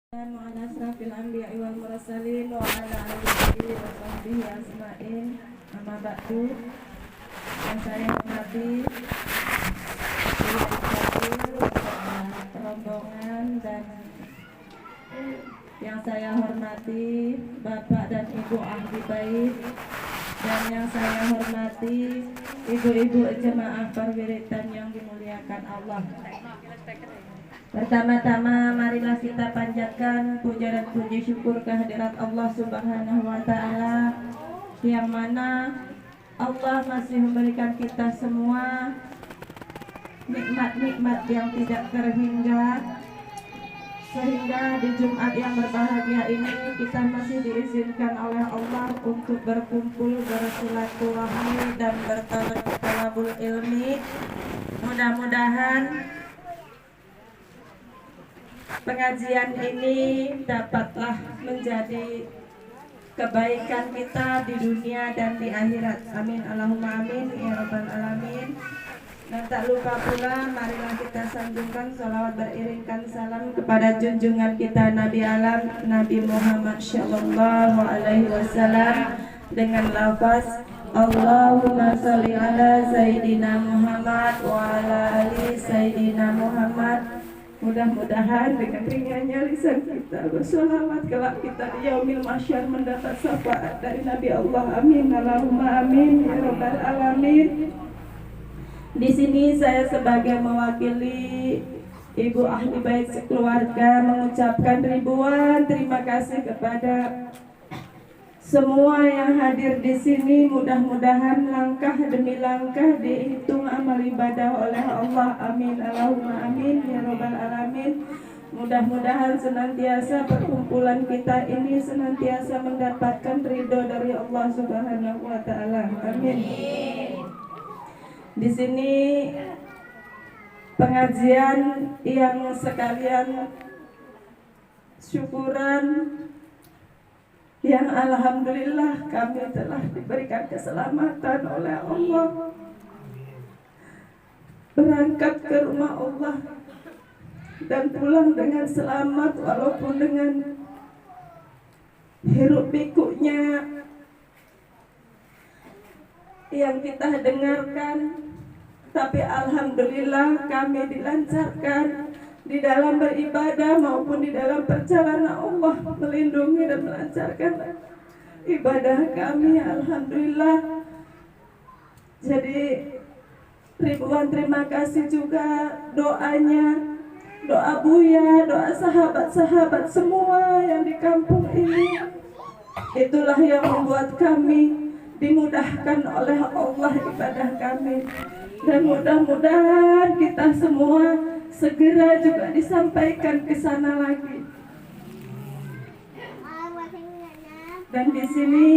Ala asrafil anbiya'i wal mursalin wa ala alihi wa sahbihi asma'in. Amma ba'du. Yang saya hormati rombongan dan yang saya hormati Bapak dan Ibu ahli bait, dan yang saya hormati ibu-ibu jemaah perwiritan yang dimuliakan Allah. Pertama-tama marilah kita panjatkan puja dan puji syukur kehadirat Allah Subhanahu wa Ta'ala, yang mana Allah masih memberikan kita semua nikmat-nikmat yang tidak terhingga, sehingga di Jumat yang berbahagia ini kita masih diizinkan oleh Allah untuk berkumpul, bersilaturahmi dan bertalabul ilmi. Mudah-mudahan pengajian ini dapatlah menjadi kebaikan kita di dunia dan di akhirat. Amin Allahumma amin ya rabbal alamin. Dan tak lupa pula marilah kita sanjungkan salawat beriringkan salam kepada junjungan kita Nabi Alam Nabi Muhammad sallallahu alaihi wasallam dengan lafaz Allahumma sholli ala Sayyidina Muhammad wa ala ali Sayyidina Muhammad. Mudah-mudahan dengan ringannya lisan kita bersolawat kelak kita di yaumil mahsyar mendapat syafaat dari Nabi Allah. Amin Allahumma amin ya rabbal alamin. Di sini saya sebagai mewakili ibu ahli bait sekeluarga mengucapkan ribuan terima kasih kepada semua yang hadir di sini. Mudah-mudahan langkah demi langkah dihitung amal ibadah oleh Allah. Amin Allahumma amin ya rabbal alamin. Mudah-mudahan senantiasa perkumpulan kita ini senantiasa mendapatkan ridho dari Allah Subhanahu wa Ta'ala. Amin. Di sini pengajian yang sekalian syukuran, yang alhamdulillah kami telah diberikan keselamatan oleh Allah berangkat ke rumah Allah dan pulang dengan selamat, walaupun dengan hiruk pikuknya yang kita dengarkan, tapi alhamdulillah kami dilancarkan di dalam beribadah maupun di dalam perjalanan. Allah melindungi dan melancarkan ibadah kami, alhamdulillah. Jadi ribuan terima kasih juga doanya, doa Buya, doa sahabat-sahabat semua yang di kampung ini. Itulah yang membuat kami dimudahkan oleh Allah ibadah kami. Dan mudah-mudahan kita semua segera juga disampaikan ke sana lagi. Dan di sini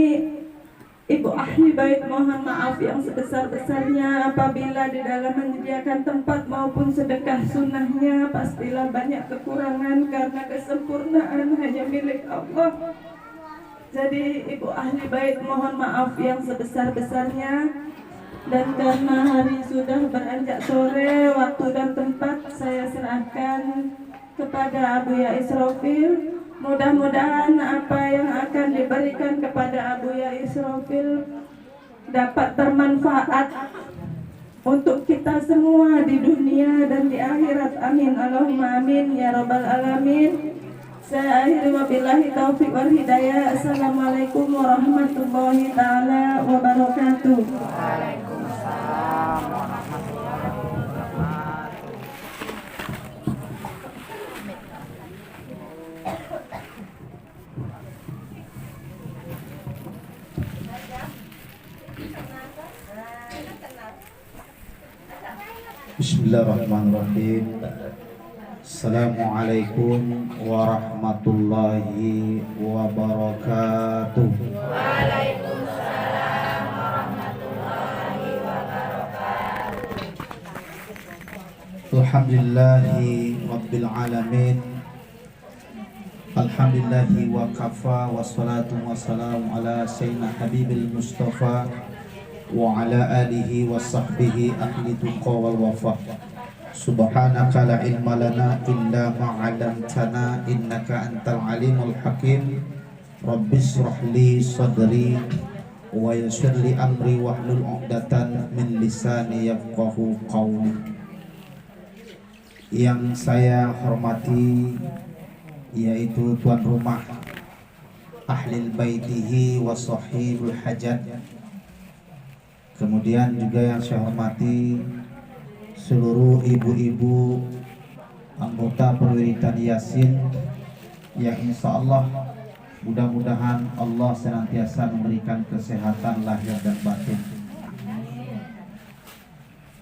ibu ahli bait mohon maaf yang sebesar-besarnya apabila di dalam menyediakan tempat maupun sedekah sunnahnya pastilah banyak kekurangan, karena kesempurnaan hanya milik Allah. Jadi ibu ahli bait mohon maaf yang sebesar-besarnya. Dan karena hari sudah beranjak sore, waktu dan tempat saya serahkan kepada Abuya Israfil. Mudah-mudahan apa yang akan diberikan kepada Abuya Israfil dapat bermanfaat untuk kita semua di dunia dan di akhirat. Amin Allahumma amin ya rabbal alamin. Saya akhiri wabillahi taufiq wal hidayah. Assalamualaikum warahmatullahi ta'ala wabarakatuh. Waalaikumsalam warahmatullahi wabarakatuh. Bismillahirrahmanirrahim. Assalamualaikum warahmatullahi wabarakatuh. Waalaikumsalam warahmatullahi wabarakatuh. Alhamdulillahi rabbil alamin. Alhamdulillahi wa kafa, wassalatu wassalamu ala sayyidina habibil mustafa wa ala alihi wa sahbihi ahli tuqa wal wafa. Subhanaka la ilma lana illa ma 'allamtana innaka antal alimul hakim. Rabbis shrahli sadri wa yassir li amri wahlul 'uqdatan min lisani yafqahu qawli. Yang saya hormati yaitu tuan rumah ahlil baitihi wa sahibul hajat. Kemudian juga yang saya hormati seluruh ibu-ibu anggota perwiritan Yasin yang insya Allah mudah-mudahan Allah senantiasa memberikan kesehatan lahir dan batin.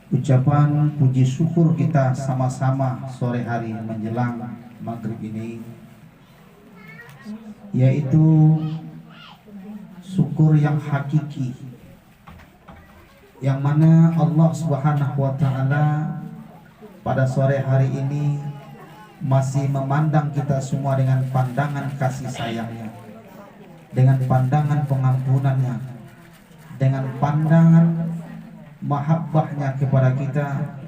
Ucapan puji syukur kita sama-sama sore hari menjelang maghrib ini, yaitu syukur yang hakiki, yang mana Allah Subhanahu wa Ta'ala pada sore hari ini masih memandang kita semua dengan pandangan kasih sayangnya, dengan pandangan pengampunannya, dengan pandangan mahabbahnya kepada kita,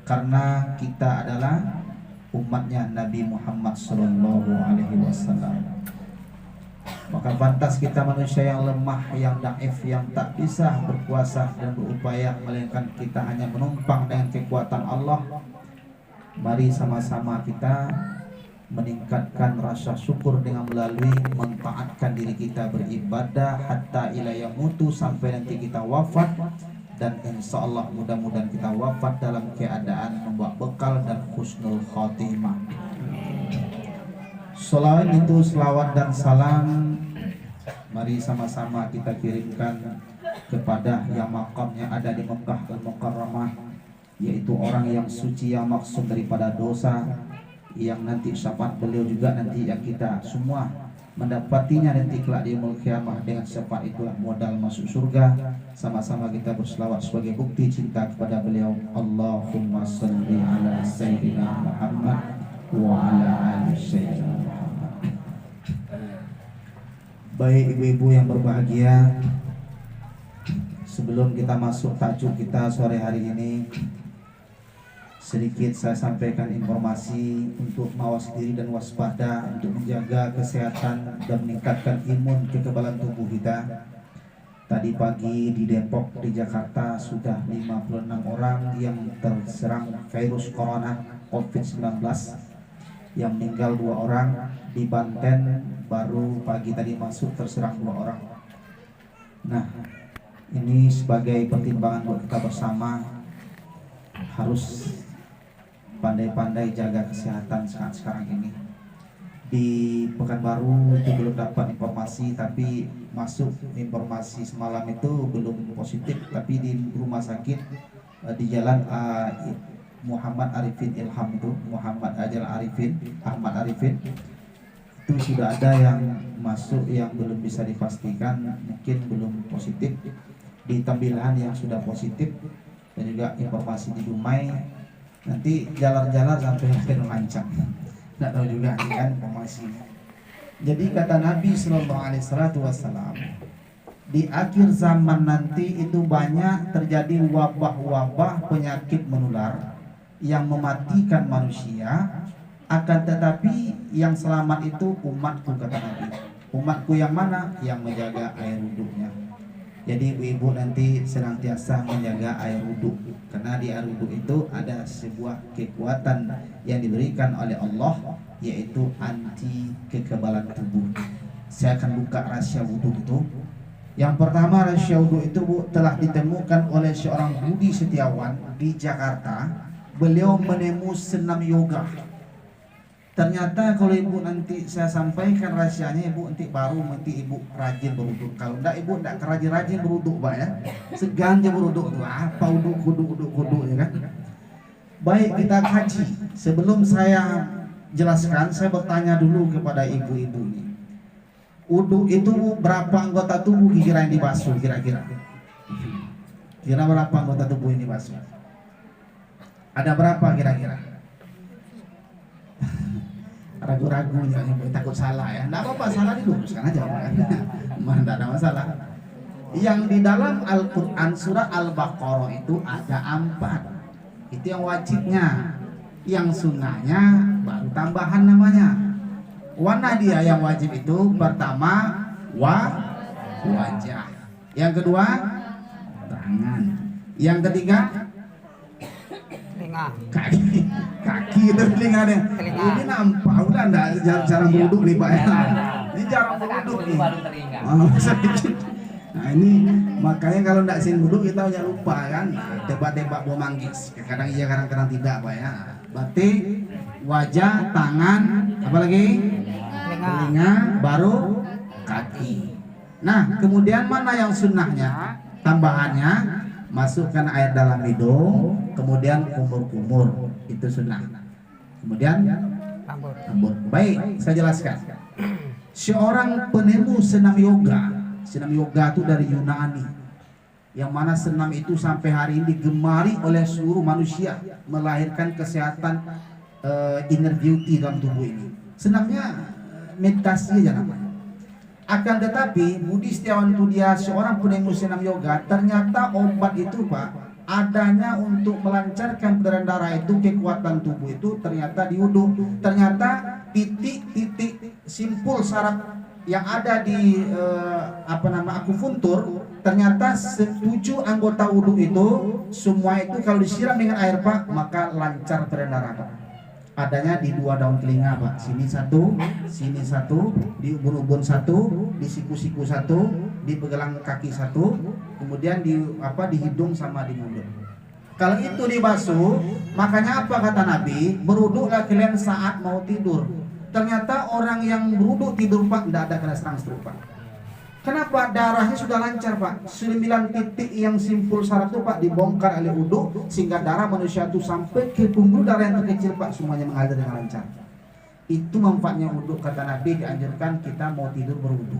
karena kita adalah umatnya Nabi Muhammad SAW. Maka pantas kita manusia yang lemah, yang daif, yang tak bisa berkuasa dan berupaya, melainkan kita hanya menumpang dengan kekuatan Allah. Mari sama-sama kita meningkatkan rasa syukur dengan melalui mentaatkan diri kita beribadah hatta ila yamutu, sampai nanti kita wafat. Dan insya Allah mudah-mudahan kita wafat dalam keadaan membawa bekal dan husnul khotimah. Selain itu selawat dan salam mari sama-sama kita kirimkan kepada yang makamnya ada di Mekah Al-Mukarramah, yaitu orang yang suci, yang maksum daripada dosa, yang nanti syafaat beliau juga nanti yang kita semua mendapatinya nanti kelak di yaumul qiyamah. Dengan syafaat itulah modal masuk surga. Sama-sama kita berselawat sebagai bukti cinta kepada beliau. Allahumma salli ala sayyidina Muhammad wa ala ali sayyidina Muhammad. Baik ibu-ibu yang berbahagia, sebelum kita masuk tajuk kita sore hari ini, sedikit saya sampaikan informasi untuk mawas diri dan waspada, untuk menjaga kesehatan dan meningkatkan imun kekebalan tubuh kita. Tadi pagi di Depok, di Jakarta sudah 56 orang yang terserang virus corona COVID-19, yang meninggal 2 orang. Di Banten baru pagi tadi masuk terserang 2 orang. Nah, ini sebagai pertimbangan buat kita bersama, harus pandai-pandai jaga kesehatan saat sekarang ini. Di Pekanbaru itu belum dapat informasi, tapi masuk informasi semalam itu belum positif, tapi di rumah sakit di jalan Muhammad Arifin Ilham itu, Muhammad Ajal Arifin, Ahmad Arifin, itu sudah ada yang masuk yang belum bisa dipastikan, mungkin belum positif. Di Tambilan yang sudah positif, dan juga informasi di Dumai. Nanti jalan-jalan sampai akhir lancang. Tidak tahu juga kan informasinya. Jadi kata Nabi SAW, di akhir zaman nanti itu banyak terjadi wabah-wabah penyakit menular yang mematikan manusia. Akan tetapi yang selamat itu umatku, kata Nabi. Umatku yang mana? Yang menjaga air wudhunya. Jadi ibu-ibu nanti senantiasa menjaga air wudhu, karena di air wudhu itu ada sebuah kekuatan yang diberikan oleh Allah, yaitu anti kekebalan tubuh. Saya akan buka rahasia wudhu itu. Yang pertama, rahasia wudhu itu telah ditemukan oleh seorang Budi Setiawan di Jakarta. Beliau menemu senam yoga. Ternyata kalau ibu nanti saya sampaikan rahasianya, ibu nanti baru ibu rajin berwudhu. Kalau enggak ibu enggak rajin berwudhu, Pak ya. Segan aja berwudhu tuh. Apa wudhu ya kan? Baik, kita kaji. Sebelum saya jelaskan, saya bertanya dulu kepada ibu-ibu ini. Wudhu itu berapa anggota tubuh kira-kira yang dibasuh kira-kira? Kira berapa anggota tubuh ini dibasuh? Ada berapa kira-kira? Ragu-ragu ya, takut salah ya. Enggak apa-apa, salah diluruskan aja Pak. Enggak ada masalah. Yang di dalam Al-Qur'an surah Al-Baqarah itu ada 4. Itu yang wajibnya. Yang sunnahnya baru tambahan namanya. Warna dia yang wajib itu pertama wajah. Yang kedua tangan. Yang ketiga telinga. kaki itu telinganya. Ini nampak udah enggak jarang beruduk nih Pak ya. Ini jarang beruduk nih. Nah ini makanya kalau enggak sing beruduk kita udah lupa kan. Nah, tebak-tebak bom manggis. Kadang iya kadang-kadang tidak Pak ya. Berarti wajah, tangan, apa lagi? Telinga, baru kaki. Nah kemudian mana yang sunnahnya? Tambahannya masukkan air dalam hidung, kemudian kumur-kumur, itu sunnah. Kemudian rambut. Baik, saya jelaskan. Seorang penemu senam yoga itu dari Yunani, yang mana senam itu sampai hari ini digemari oleh seluruh manusia, melahirkan kesehatan inner beauty dalam tubuh ini. Senamnya meditasi aja namanya. Akan tetapi Budi Setiawan itu dia seorang penemu senam yoga, ternyata obat itu Pak adanya untuk melancarkan peredaran darah itu, kekuatan tubuh itu ternyata di wudhu. Ternyata titik-titik simpul saraf yang ada di akupuntur, ternyata 7 anggota wudhu itu semua itu kalau disiram dengan air Pak maka lancar peredaran darah Pak. Adanya di 2 daun telinga Pak, sini satu, di ubun-ubun satu, di siku-siku satu, di pegelang kaki satu, kemudian di hidung sama di mulut. Kalau itu dibasuh, makanya apa kata Nabi? Beruduklah kalian saat mau tidur. Ternyata orang yang beruduk tidur Pak tidak ada kena serang stroke Pak. Kenapa? Darahnya sudah lancar Pak. 9 titik yang simpul saraf itu Pak dibongkar oleh wudhu, sehingga darah manusia itu sampai ke pembuluh darah yang terkecil Pak semuanya mengalir dengan lancar. Itu manfaatnya wudhu, kata Nabi dianjurkan kita mau tidur berwudhu.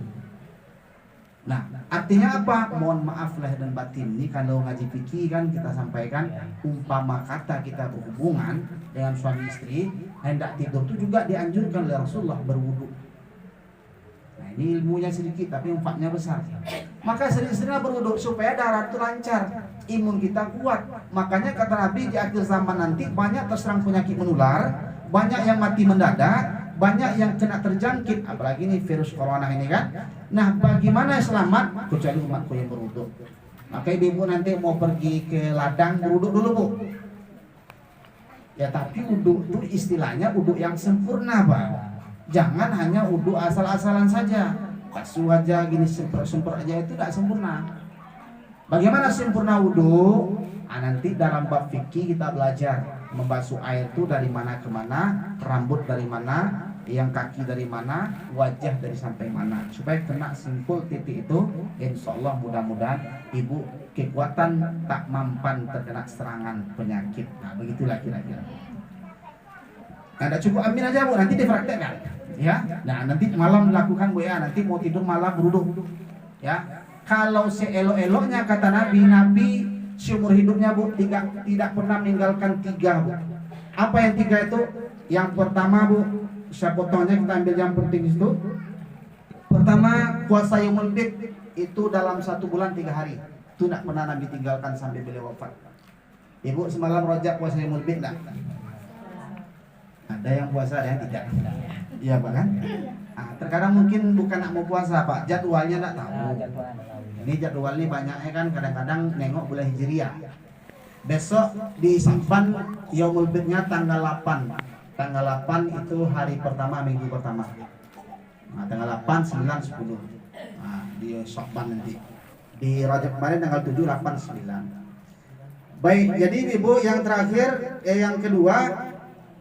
Nah artinya apa? Mohon maaf lahir dan batin, ini kalau ngaji fikih kan kita sampaikan umpama kata kita berhubungan dengan suami istri hendak tidur itu juga dianjurkan oleh Rasulullah berwudhu. Nah ini ilmunya sedikit tapi manfaatnya besar. Maka sering-seringlah berwudhu supaya darah itu lancar, imun kita kuat. Makanya kata Nabi di akhir zaman nanti banyak terserang penyakit menular, banyak yang mati mendadak, banyak yang kena terjangkit, apalagi ini virus corona ini kan. Nah bagaimana selamat? Kecuali umatku yang berwudhu. Maka ibu nanti mau pergi ke ladang berwudhu dulu Bu. Ya tapi wudhu itu istilahnya wudhu yang sempurna Pak. Jangan hanya wudhu asal-asalan saja, basuh aja gini semprot aja, itu tidak sempurna. Bagaimana sempurna wudhu? Nanti dalam bab fikih kita belajar membasuh air itu dari mana ke mana, rambut dari mana, yang kaki dari mana, wajah dari sampai mana, supaya kena simpul titik itu. Insya Allah mudah-mudahan ibu kekuatan tak mampan terkena serangan penyakit. Nah begitulah kira-kira. Nah, cukup amin aja Bu, nanti dipraktekkan ya. Nah nanti malam lakukan Bu ya, nanti mau tidur malam berwudhu ya. Kalau seelok-eloknya kata Nabi seumur hidupnya Bu tidak pernah meninggalkan 3 Bu. Apa yang 3 itu? Yang pertama Bu, saya potongnya kita ambil yang penting itu. Pertama puasa Yaumul Bid itu dalam 1 bulan 3 hari. Itu tidak pernah Nabi tinggalkan sampai beliau wafat. Ibu semalam rojak puasa Yaumul Bid enggak? Ada yang puasa, ada yang tidak. Iya Pak kan? Nah, terkadang mungkin bukan nak mau puasa Pak, jadwalnya enggak tahu. Ini jadwal ini banyaknya kan kadang-kadang nengok bulan Hijriah. Besok disimpan Yaumul Bidnya tanggal 8. Tanggal 8 itu hari pertama, minggu pertama. Nah, tanggal 8, 9, 10. Nah, di Syakban nanti. Di Rajab kemarin tanggal 7, 8, 9. Baik, jadi Ibu yang terakhir yang kedua,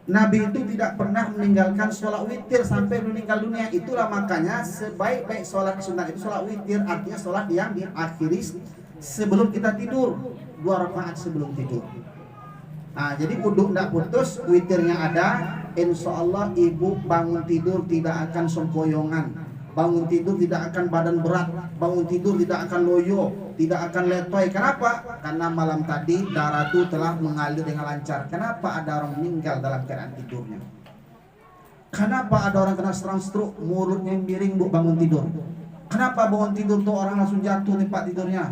Nabi itu tidak pernah meninggalkan sholat witir sampai meninggal dunia. Itulah makanya sebaik-baik sholat sunat itu sholat witir, artinya sholat yang diakhiri sebelum kita tidur, 2 rakaat sebelum tidur. Nah, jadi wudhu tidak putus, witirnya ada. Insya Allah ibu bangun tidur tidak akan sempoyongan, bangun tidur tidak akan badan berat, bangun tidur tidak akan loyo, tidak akan letoy. Kenapa? Karena malam tadi darah itu telah mengalir dengan lancar. Kenapa ada orang meninggal dalam keadaan tidurnya? Kenapa ada orang kena serang stroke, mulutnya miring Bu bangun tidur? Kenapa bangun tidur tuh orang langsung jatuh tempat tidurnya?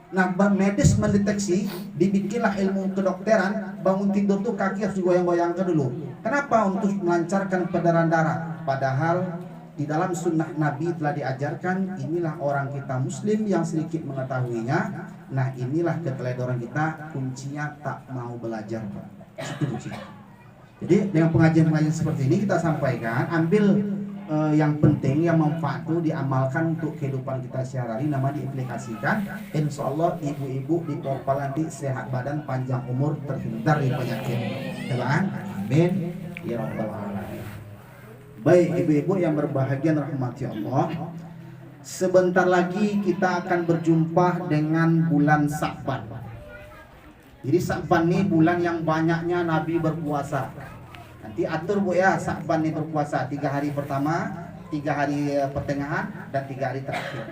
Nah, medis mendeteksi, dibikinlah ilmu kedokteran, bangun tidur tuh kaki harus digoyang-goyangkan dulu. Kenapa? Untuk melancarkan peredaran darah. Padahal di dalam sunnah Nabi telah diajarkan, inilah orang kita muslim yang sedikit mengetahuinya. Nah, inilah keteledoran kita, kuncinya tak mau belajar, Pak. Itu kuncinya. Jadi dengan pengajian-pengajian seperti ini kita sampaikan, ambil yang penting, yang manfaat itu diamalkan untuk kehidupan kita sehari-hari, nama diaplikasikan. Insya Allah ibu-ibu di Popal nanti sehat badan, panjang umur, terhindar dari penyakit. Telan, amin ya rabbal alamin. Baik ibu-ibu yang berbahagia rahmati Allah, sebentar lagi kita akan berjumpa dengan bulan Sa'ban. Jadi Sa'ban ini bulan yang banyaknya Nabi berpuasa. Nanti atur Bu ya, Sa'ban ini berpuasa 3 hari pertama, 3 hari pertengahan, dan 3 hari terakhir.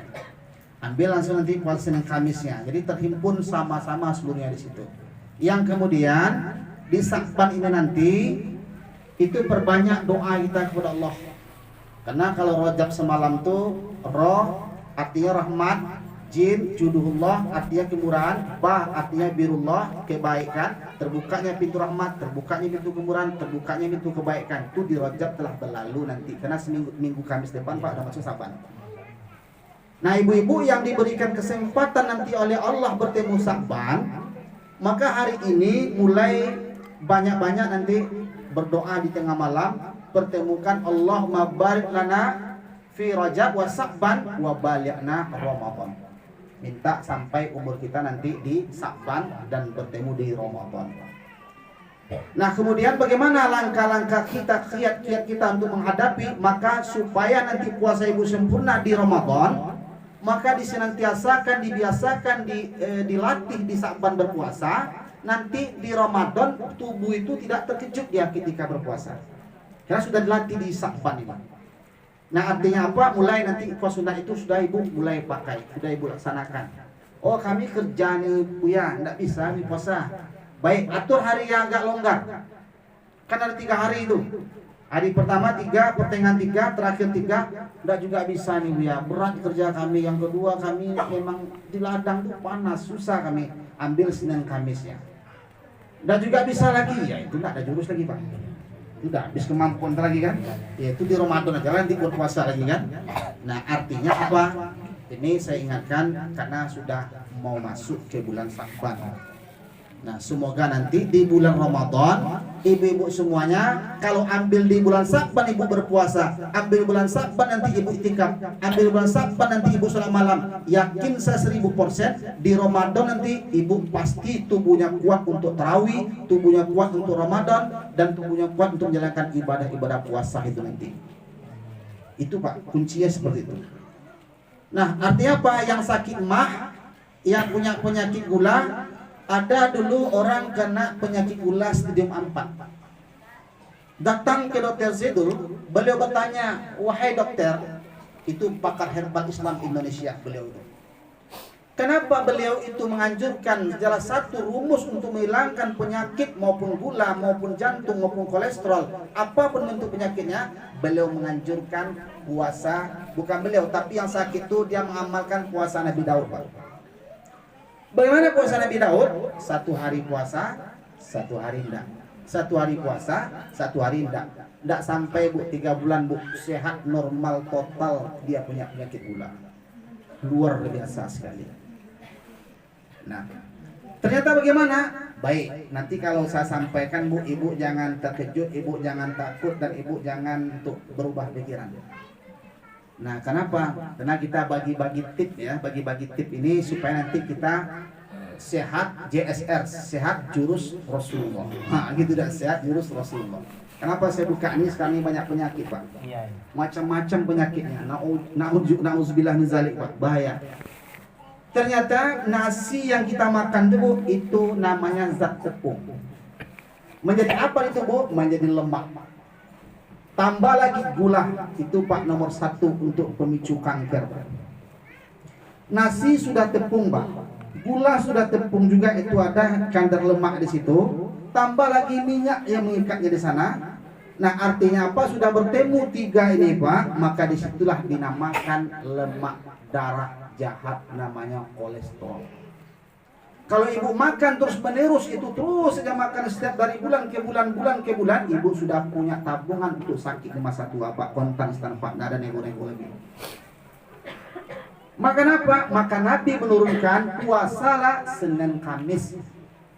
Ambil langsung nanti puasa Senin Kamisnya. Jadi terhimpun sama-sama seluruhnya di situ. Yang kemudian di Sa'ban ini nanti itu perbanyak doa kita kepada Allah. Karena kalau Rajab semalam tuh roh artinya rahmat, jin juduhullah artinya kemurahan, bah artinya birullah kebaikan, terbukanya pintu rahmat, terbukanya pintu kemurahan, terbukanya pintu kebaikan. Itu di Rajab telah berlalu nanti, karena minggu Kamis depan Pak udah masuk Sa'ban. Nah ibu-ibu yang diberikan kesempatan nanti oleh Allah bertemu Sa'ban, maka hari ini mulai banyak-banyak nanti berdoa di tengah malam, pertemukan Allahumma barik lana fi Rajab wa Sa'ban wa balighna Ramadan. Minta sampai umur kita nanti di Sa'ban dan bertemu di Ramadan. Nah kemudian bagaimana langkah-langkah kita, kiat-kiat kita untuk menghadapi, maka supaya nanti puasa ibu sempurna di Ramadan, maka disenantiasakan, dibiasakan, dilatih di Sa'ban berpuasa. Nanti di Ramadan tubuh itu tidak terkejut ya ketika berpuasa, karena sudah dilatih di Sa'ban ini. Nah artinya apa? Mulai nanti puasa sunat itu sudah ibu mulai pakai, sudah ibu laksanakan. Oh kami kerja nih Bu ya, tidak bisa nih puasa. Baik, atur hari yang agak longgar. Kan ada 3 hari itu. Hari pertama 3, pertengahan 3, terakhir 3. Tidak juga bisa nih Bu ya, berat kerja kami. Yang kedua kami memang di ladang tuh panas, susah kami. Ambil Senin Kamisnya. Dan juga bisa lagi, ya itu tidak ada jurus lagi Pak. Udah habis kemampuan lagi kan, yaitu di Ramadan aja nanti berpuasa lagi kan. Nah artinya apa? Ini saya ingatkan karena sudah mau masuk ke bulan Sa'ban. Nah semoga nanti di bulan Ramadan ibu-ibu semuanya, kalau ambil di bulan Sa'ban ibu berpuasa, ambil bulan Sa'ban nanti ibu itikaf, ambil bulan Sa'ban nanti ibu sholat malam, yakin saya 1000% di Ramadan nanti ibu pasti tubuhnya kuat untuk tarawih, tubuhnya kuat untuk Ramadan, dan tubuhnya kuat untuk menjalankan ibadah-ibadah puasa itu nanti. Itu Pak, kuncinya seperti itu. Nah artinya apa? Yang sakit mah, yang punya penyakit gula. Ada dulu orang kena penyakit gula stadium 4. Datang ke dokter Zidul, beliau bertanya, wahai dokter, itu pakar herbal Islam Indonesia beliau itu. Kenapa beliau itu menganjurkan salah satu rumus untuk menghilangkan penyakit maupun gula, maupun jantung, maupun kolesterol, apapun bentuk penyakitnya, beliau menganjurkan puasa. Bukan beliau, tapi yang sakit itu dia mengamalkan puasa Nabi Daud Pak. Bagaimana puasa Nabi Daud? 1 hari puasa, 1 hari enggak. 1 hari puasa, 1 hari enggak. Enggak sampai Bu 3 bulan Bu sehat normal total, dia punya penyakit gula. Luar biasa sekali. Nah, ternyata bagaimana? Baik, nanti kalau saya sampaikan Bu, ibu jangan terkejut, ibu jangan takut, dan ibu jangan untuk berubah pikiran. Nah, kenapa? Karena kita bagi-bagi tip ya, bagi-bagi tip ini supaya nanti kita sehat JSR, sehat jurus Rasulullah. Nah, gitu dah, sehat jurus Rasulullah. Kenapa saya buka ini? Sekarang ini banyak penyakit Pak. Macam-macam penyakitnya. Nauzubillah min zalik Pak, bahaya. Ternyata nasi yang kita makan itu namanya zat tepung. Menjadi apa itu Bu? Menjadi lemak. Tambah lagi gula, itu Pak nomor 1 untuk pemicu kanker. Nasi sudah tepung Pak, gula sudah tepung juga, itu ada kadar lemak di situ. Tambah lagi minyak yang mengikatnya di sana. Nah artinya apa? Sudah bertemu 3 ini Pak, maka disitulah dinamakan lemak darah jahat, namanya kolesterol. Kalau ibu makan terus menerus itu terus saja makan setiap dari bulan ke bulan, ibu sudah punya tabungan untuk sakit di masa tua Pak, kontan tanpa nggak ada nego-nego lagi. Makan apa? Maka Nabi menurunkan puasalah Senin Kamis.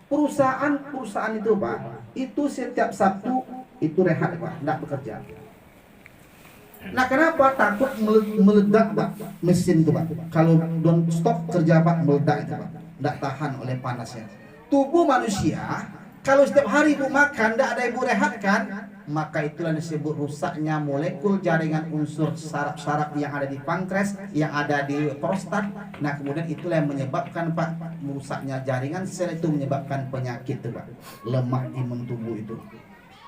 Perusahaan itu Pak, itu setiap Sabtu itu rehat Pak, tidak bekerja. Nah kenapa? Takut meledak Pak mesin itu Pak. Kalau don't stop kerja Pak, meledak itu Pak, tidak tahan oleh panasnya. Tubuh manusia kalau setiap hari ibu makan tidak ada ibu rehatkan, maka itulah disebut rusaknya molekul jaringan unsur saraf-saraf yang ada di pankreas, yang ada di prostat. Nah kemudian itulah yang menyebabkan Pak, rusaknya jaringan sel itu menyebabkan penyakit itu Pak, lemah imun tubuh itu.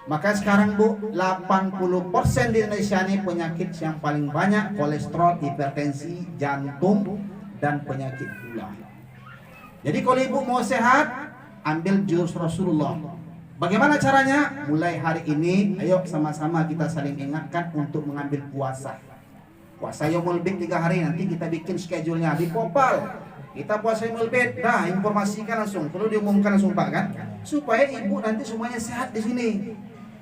Maka sekarang Bu, 80% di Indonesia ini penyakit yang paling banyak kolesterol, hipertensi, jantung, dan penyakit gula. Jadi kalau ibu mau sehat, ambil jurus Rasulullah. Bagaimana caranya? Mulai hari ini, ayo sama-sama kita saling ingatkan untuk mengambil puasa. Puasa Yaumul Bid 3 hari, nanti kita bikin schedule-nya di Popal. Kita puasa Yaumul Bid, nah informasikan langsung, perlu diumumkan langsung Pak kan? Supaya ibu nanti semuanya sehat di sini.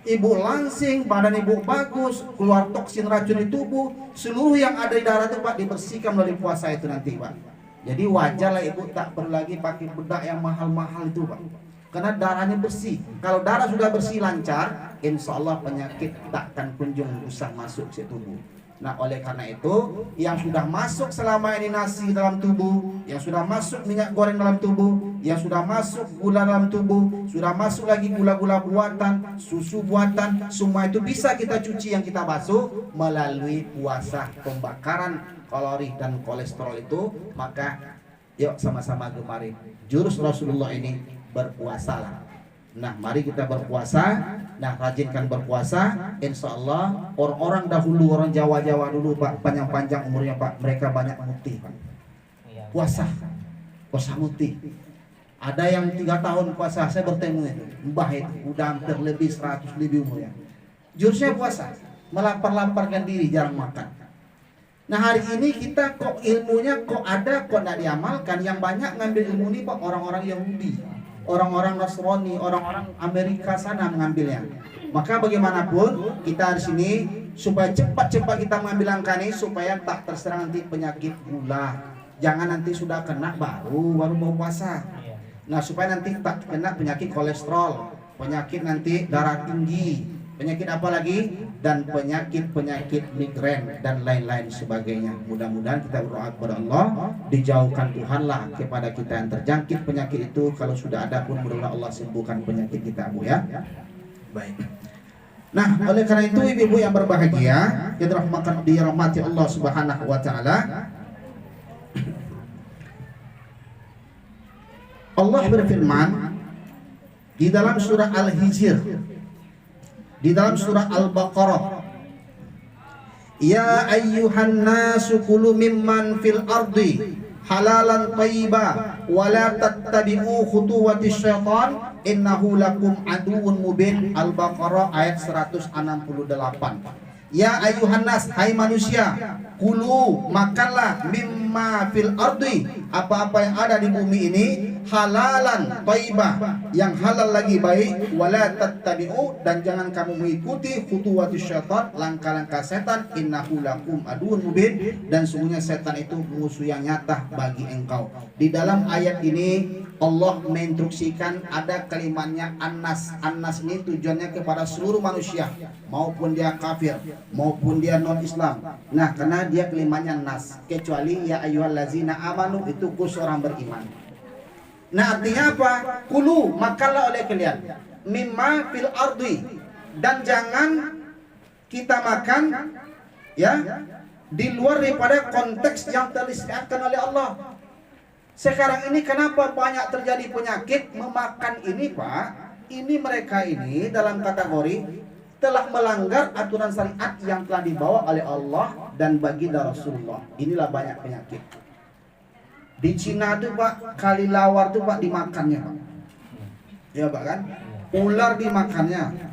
Ibu langsing, badan ibu bagus, keluar toksin racun di tubuh, seluruh yang ada di darah itu Pak dibersihkan melalui puasa itu nanti Pak. Jadi wajarlah ibu tak perlu lagi pakai bedak yang mahal-mahal itu Pak, karena darahnya bersih. Kalau darah sudah bersih lancar, insya Allah penyakit tak akan kunjung usah masuk ke tubuh. Nah oleh karena itu, yang sudah masuk selama ini nasi dalam tubuh, yang sudah masuk minyak goreng dalam tubuh, yang sudah masuk gula dalam tubuh, sudah masuk lagi gula-gula buatan, susu buatan, semua itu bisa kita cuci yang kita basuh melalui puasa pembakaran kalori dan kolesterol itu. Maka yuk sama-sama gemari jurus Rasulullah ini, berpuasalah. Nah mari kita berpuasa. Nah rajinkan berpuasa. Insya Allah orang-orang dahulu, orang Jawa dulu Pak, panjang-panjang umurnya Pak, mereka banyak mutih Pak. Puasa mutih. Ada yang 3 tahun puasa, saya bertemu itu mbah itu udah hampir lebih 100 lebih umurnya. Jurusnya puasa, melapar-laparkan diri, jarang makan. Nah hari ini kita kok ilmunya kok ada, kok tidak diamalkan. Yang banyak ngambil ilmu ini Pak orang-orang Yahudi, orang-orang Nasrani, orang-orang Amerika sana mengambilnya. Maka bagaimanapun kita di sini supaya cepat-cepat kita mengambil langkah ini, supaya tak terserang nanti penyakit gula. Jangan nanti sudah kena baru mau puasa. Nah supaya nanti tak kena penyakit kolesterol, penyakit nanti darah tinggi, penyakit apa lagi, dan penyakit migrain dan lain-lain sebagainya. Mudah-mudahan kita berdoa kepada Allah, dijauhkan Tuhanlah kepada kita yang terjangkit penyakit itu. Kalau sudah ada pun mudah-mudahan Allah sembuhkan penyakit kita Bu ya. Baik. Nah oleh karena itu ibu-ibu yang berbahagia, yang dirahmati Allah Subhanahu wa taala, Allah berfirman di dalam surah Al-Hijr, di dalam surah Al-Baqarah, ya ayyuhan nasu kulu mimman fil ardi halalan thayyiba wa la tattabi'u khutuwatis syaitan innahu lakum aduwwun mubin. Al-Baqarah ayat 168. Ya ayyuhan nas, hai manusia, kulu makanlah mimma fil ardi, apa-apa yang ada di bumi ini, halalan thayyibah, yang halal lagi baik, wala tattabi'u, dan jangan kamu mengikuti khutuwatis syaitan, langkah-langkah setan, innahu lakum aduwwun mubin, dan sungguhnya setan itu musuh yang nyata bagi engkau. Di dalam ayat ini Allah menginstruksikan ada kalimatnya annas. Annas ini tujuannya kepada seluruh manusia, maupun dia kafir, maupun dia non Islam. Nah karena dia kalimatnya nas, kecuali ya ayyuhallazina amanu, itu khusus orang beriman. Nah artinya apa? Kulu, makanlah oleh kalian mimma fil ardi, dan jangan kita makan ya di luar daripada konteks yang telisyaratkan oleh Allah. Sekarang ini kenapa banyak terjadi penyakit memakan ini Pak? Ini mereka ini dalam kategori telah melanggar aturan syariat yang telah dibawa oleh Allah dan baginda Rasulullah. Inilah banyak penyakit. Di Cina tuh Pak, kelelawar tuh Pak dimakannya Pak. Ya Pak kan? Ular dimakannya.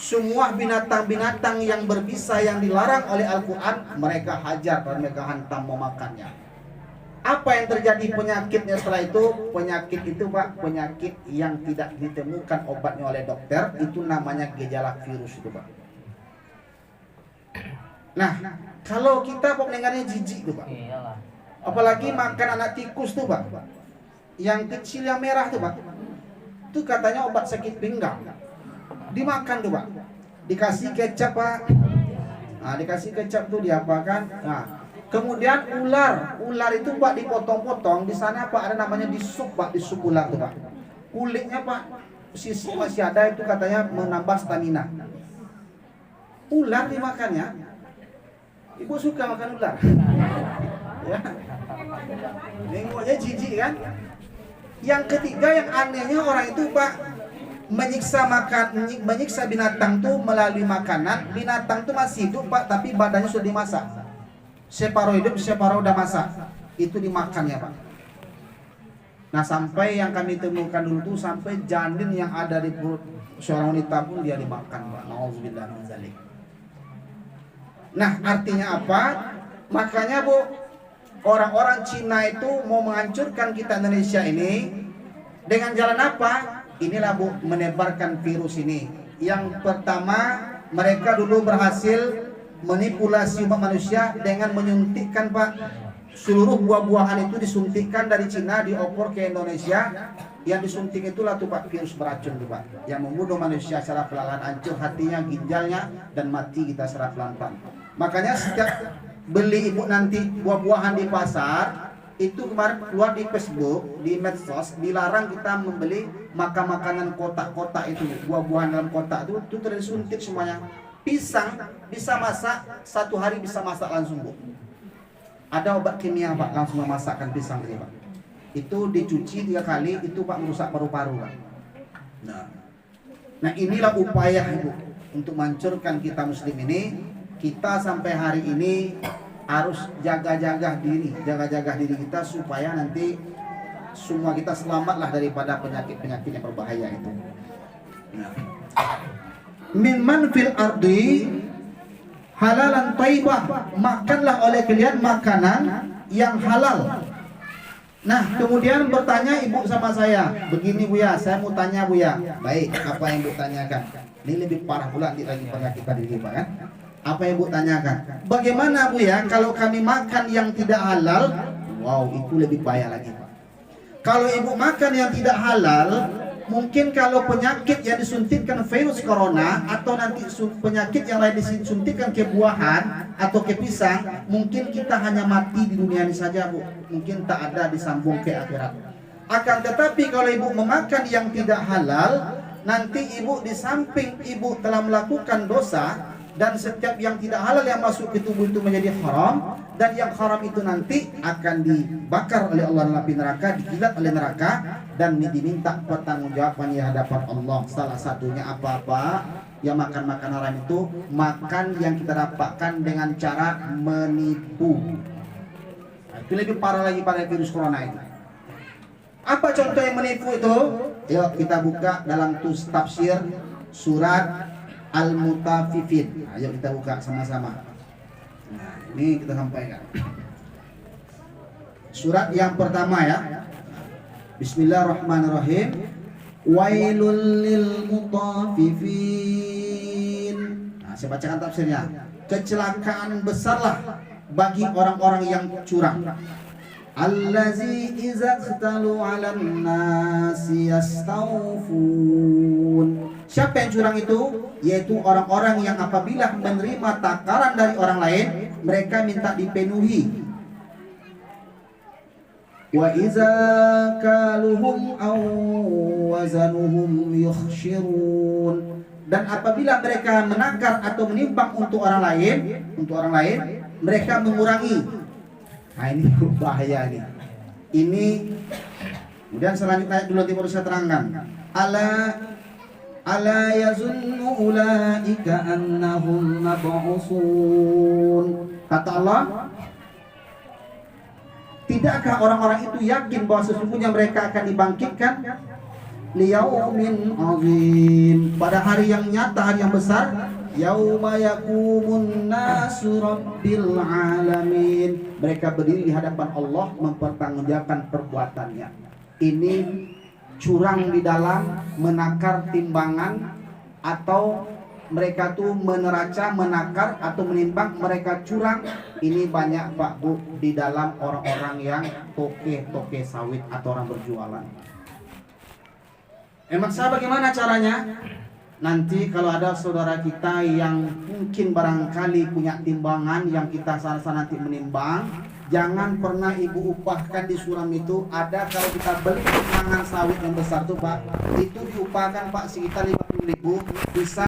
Semua binatang-binatang yang berbisa yang dilarang oleh Al-Quran mereka hajar dan mereka hantam memakannya. Apa yang terjadi penyakitnya setelah itu? Penyakit itu Pak, penyakit yang tidak ditemukan obatnya oleh dokter, itu namanya gejala virus itu Pak. Nah, kalau kita Pak mendengarnya jijik tuh Pak. Apalagi makan anak tikus tuh Pak. Yang kecil yang merah tuh Pak. Itu katanya obat sakit pinggang. Dimakan tuh Pak. Dikasih kecap Pak. Nah, dikasih kecap tuh diapakan? Nah, kemudian ular itu Pak dipotong-potong, di sana Pak ada namanya disup Pak, disup ular tuh Pak. Kulitnya Pak sisi masih ada, itu katanya menambah stamina. Ular dimakannya. Ibu suka makan ular? Ya. Nengoknya jijik kan? Yang ketiga yang anehnya orang itu Pak menyiksa binatang tuh melalui makanan. Binatang tuh masih hidup Pak, tapi badannya sudah dimasak. Separuh hidup, separuh udah masak. Itu dimakan ya Pak. Nah sampai yang kami temukan dulu tuh sampai janin yang ada di perut seorang wanita pun dia dimakan Pak. Nauzubillah min dzalik. Nah artinya apa? Makanya Bu, orang-orang Cina itu mau menghancurkan kita Indonesia ini dengan jalan apa? Inilah Bu, menebarkan virus ini. Yang pertama, mereka dulu berhasil manipulasi umat manusia dengan menyuntikkan Pak, seluruh buah-buahan itu disuntikkan dari Cina diopor ke Indonesia. Yang disuntik itulah tuh Pak virus beracun tuh Pak, yang membunuh manusia secara perlahan, hancur hatinya, ginjalnya, dan mati kita secara pelan-pelan. Makanya setiap beli ibu nanti buah-buahan di pasar, itu kemarin keluar di Facebook, di medsos, dilarang kita membeli makanan kotak-kotak itu, buah-buahan dalam kotak itu terus disuntik semuanya. Pisang bisa masak 1 hari, bisa masak langsung Bu. Ada obat kimia Pak, langsung memasakkan pisang ini Pak. Itu dicuci 3 kali, itu Pak merusak paru-paru Pak. Nah inilah upaya Ibu untuk menghancurkan kita muslim ini. Kita sampai hari ini harus jaga-jaga diri kita supaya nanti semua kita selamatlah daripada penyakit-penyakit yang berbahaya itu. Mimman fil ardi halalan thayyibah, makanlah oleh kalian makanan yang halal. Nah kemudian bertanya ibu sama saya, begini Bu ya, saya mau tanya Bu ya. Baik, apa yang Bu tanyakan? Ini lebih parah pula lagi penyakit tadi Pak kan? Apa yang Bu tanyakan? Bagaimana Bu ya kalau kami makan yang tidak halal? Wow, itu lebih bahaya lagi Pak. Kalau ibu makan yang tidak halal, mungkin kalau penyakit yang disuntikkan virus corona atau nanti penyakit yang lain disuntikkan ke buahan atau ke pisang, mungkin kita hanya mati di dunia ini saja Bu, mungkin tak ada disambung ke akhirat. Akan tetapi kalau ibu memakan yang tidak halal, nanti ibu di samping ibu telah melakukan dosa, dan setiap yang tidak halal yang masuk ke tubuh itu menjadi haram, dan yang haram itu nanti akan dibakar oleh Allah dalam api neraka, dijilat oleh neraka, dan diminta pertanggungjawaban di hadapan Allah. Salah satunya apa-apa yang makan haram itu, makan yang kita dapatkan dengan cara menipu. Nah, itu lebih parah lagi pada virus corona itu. Apa contoh yang menipu itu? Yuk kita buka dalam tafsir surat Al-Mutaffifin. Ayo kita buka sama-sama. Nah, ini kita sampaikan. Surat yang pertama ya. Bismillahirrahmanirrahim. Wailul lil mutaffifin. Nah, saya bacakan tafsirnya. Kecelakaan besarlah bagi orang-orang yang curang. Allazi iza khtalu 'alan nasi yastawfun. Siapa yang curang itu? Yaitu orang-orang yang apabila menerima takaran dari orang lain, mereka minta dipenuhi. Wa iza kaluhum aw wazanuhum yukhshirun. Dan apabila mereka menakar atau menimbang untuk orang lain, mereka mengurangi. Nah ini bahaya nih. Ini kemudian selanjutnya dulu baru saya terangkan. Ala yazunnu ulaika annahum mab'usun. Kata Allah, tidakkah orang-orang itu yakin bahwa sesungguhnya mereka akan dibangkitkan liyaumin azim, pada hari yang nyata, hari yang besar, Yauma yaqumun nasu rabbil alamin. Mereka berdiri di hadapan Allah mempertanggungjawabkan perbuatannya. Ini curang di dalam menakar timbangan, atau mereka tuh meneraca, menakar atau menimbang, mereka curang. Ini banyak Pak Bu di dalam orang-orang yang toke sawit atau orang berjualan. Maksudnya bagaimana caranya? Nanti kalau ada saudara kita yang mungkin barangkali punya timbangan yang kita sana nanti menimbang, jangan pernah ibu upahkan di suram itu. Ada kalau kita beli timbangan sawit yang besar tuh Pak, itu diupahkan Pak sekitar 50.000, bisa